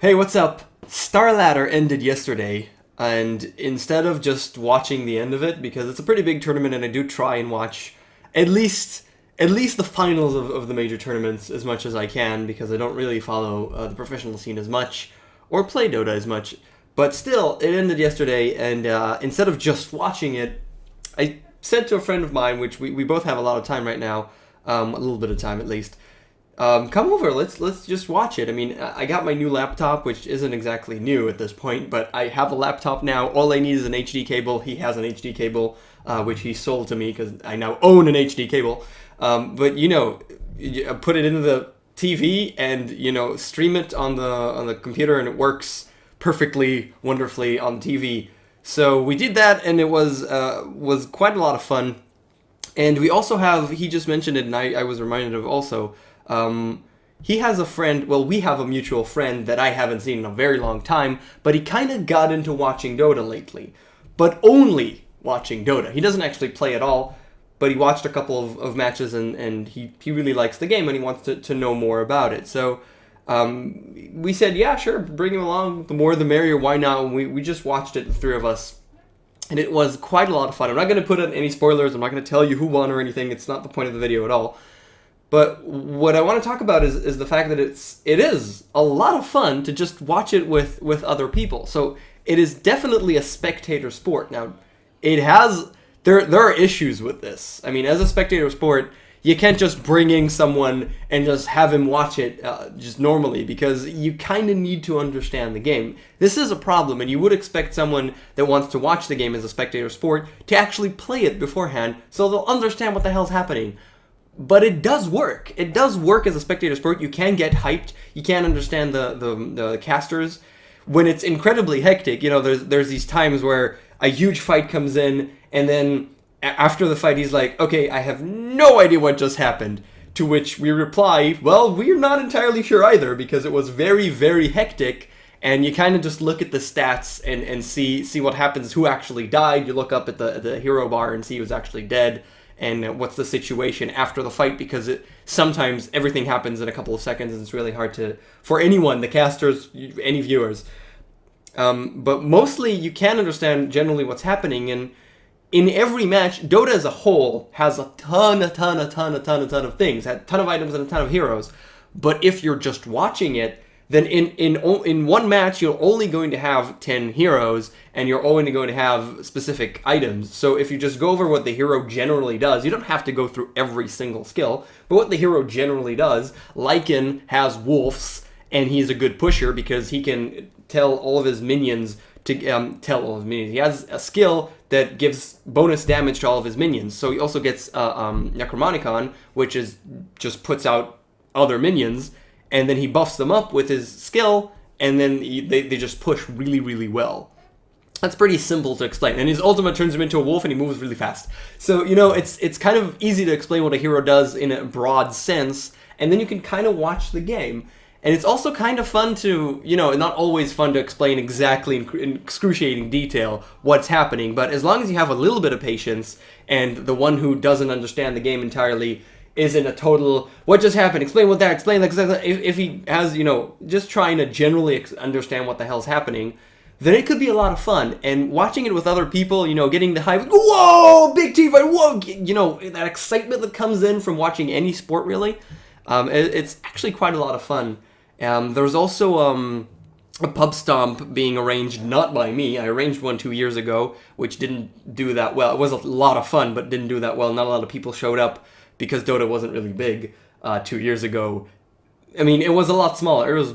Hey, what's up? Star Ladder ended yesterday, and instead of just watching the end of it, because it's a pretty big tournament, and I do try and watch at least at least the finals of the major tournaments as much as I can, because I don't really follow the professional scene as much or play Dota as much. But still, it ended yesterday, and instead of just watching it, I said to a friend of mine, which we both have a lot of time right now, a little bit of time at least. Come over. Let's just watch it. I mean, I got my new laptop, which isn't exactly new at this point, but I have a laptop now. All I need is an HD cable. He has an HD cable, which he sold to me because I now own an HD cable. But you put it into the TV and stream it on the computer, and it works perfectly, wonderfully on the TV. So we did that, and it was quite a lot of fun. And we also have, he just mentioned it, and I was reminded of also. He has a friend, well, we have a mutual friend that I haven't seen in a very long time, but he kind of got into watching Dota lately. But only watching Dota. He doesn't actually play at all, but he watched a couple of matches, and he really likes the game, and he wants to know more about it. So we said, yeah, sure, bring him along. The more the merrier, why not? And we just watched it, the three of us. And it was quite a lot of fun. I'm not going to put in any spoilers. I'm not going to tell you who won or anything. It's not the point of the video at all. But what I want to talk about is the fact that it is a lot of fun to just watch it with other people. So it is definitely a spectator sport. Now, there are issues with this. I mean, as a spectator sport, you can't just bring in someone and just have him watch it just normally, because you kind of need to understand the game. This is a problem, and you would expect someone that wants to watch the game as a spectator sport to actually play it beforehand so they'll understand what the hell's happening. But it does work. It does work as a spectator sport. You can get hyped. You can understand the casters. When it's incredibly hectic, there's these times where a huge fight comes in, and then after the fight, he's like, okay, I have no idea what just happened. To which we reply, well, we're not entirely sure either, because it was very, very hectic, and you kind of just look at the stats and see what happens, who actually died. You look up at the hero bar and see who's actually dead, and what's the situation after the fight, because sometimes everything happens in a couple of seconds, and it's really hard for anyone, the casters, any viewers. But mostly you can understand generally what's happening, and in every match, Dota as a whole has a ton of things, a ton of items and a ton of heroes. But if you're just watching it, then in one match, you're only going to have 10 heroes, and you're only going to have specific items. So if you just go over what the hero generally does, you don't have to go through every single skill, but what the hero generally does, Lycan has wolves, and he's a good pusher because he can tell all of his minions to He has a skill that gives bonus damage to all of his minions. So he also gets Necromonicon, which just puts out other minions, and then he buffs them up with his skill, and then they just push really, really well. That's pretty simple to explain. And his ultimate turns him into a wolf, and he moves really fast. So, it's kind of easy to explain what a hero does in a broad sense, and then you can kind of watch the game. And it's also kind of fun to, not always fun to explain exactly in excruciating detail what's happening, but as long as you have a little bit of patience, and the one who doesn't understand the game entirely isn't a total, what just happened, explain what that, explain that, if he has, just trying to generally understand what the hell's happening, then it could be a lot of fun. And watching it with other people, getting the hype, whoa, big team fight, whoa, that excitement that comes in from watching any sport, really, it's actually quite a lot of fun. There was also a pub stomp being arranged, not by me. I arranged one 2 years ago, which didn't do that well. It was a lot of fun, but didn't do that well. Not a lot of people showed up because Dota wasn't really big 2 years ago. I mean, it was a lot smaller. It was,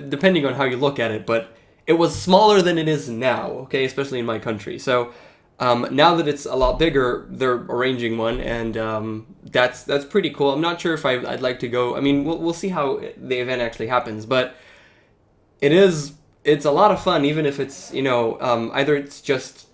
depending on how you look at it, but it was smaller than it is now, okay, especially in my country. So now that it's a lot bigger, they're arranging one, and that's pretty cool. I'm not sure if I'd like to go. I mean, we'll see how the event actually happens, but it's a lot of fun, even if it's, either it's just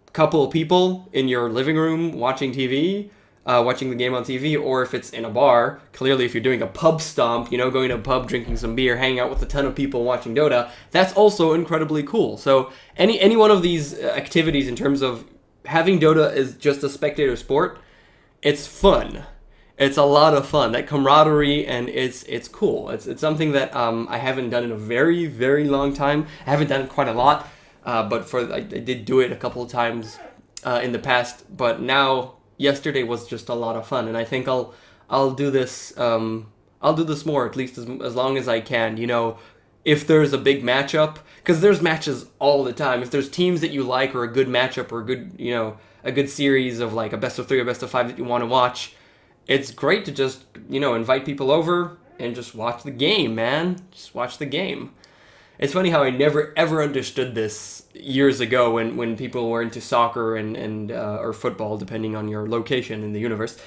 a couple of people in your living room watching TV, watching the game on TV, or if it's in a bar. Clearly, if you're doing a pub stomp, going to a pub, drinking some beer, hanging out with a ton of people watching Dota, that's also incredibly cool. So any one of these activities in terms of having Dota as just a spectator sport, it's fun. It's a lot of fun. That camaraderie, and it's cool. It's something that I haven't done in a very, very long time. I haven't done it quite a lot, but I did do it a couple of times in the past. But now, yesterday was just a lot of fun, and I think I'll do this. I'll do this more, at least as long as I can. You know, if there's a big matchup, because there's matches all the time. If there's teams that you like, or a good matchup, or a good, you know, a good series of like a best of 3 or best of 5 that you want to watch, it's great to just, you know, invite people over and just watch the game, man. Just watch the game. It's funny how I never ever understood this years ago when people were into soccer and or football, depending on your location in the universe.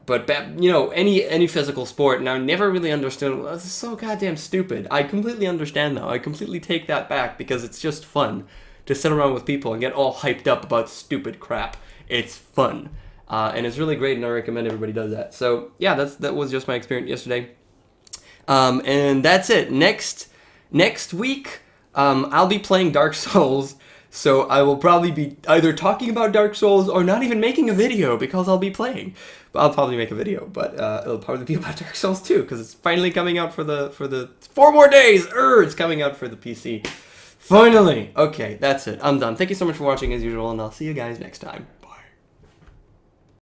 But you know, any physical sport, and I never really understood. Well, this is so goddamn stupid. I completely understand now. I completely take that back, because it's just fun to sit around with people and get all hyped up about stupid crap. It's fun, and it's really great, and I recommend everybody does that. So yeah, that was just my experience yesterday, and that's it. Next week, I'll be playing Dark Souls. So I will probably be either talking about Dark Souls or not even making a video, because I'll be playing. But I'll probably make a video, but it'll probably be about Dark Souls 2, because it's finally coming out for the 4 more days. It's coming out for the PC. Finally. Okay, that's it. I'm done. Thank you so much for watching as usual, and I'll see you guys next time.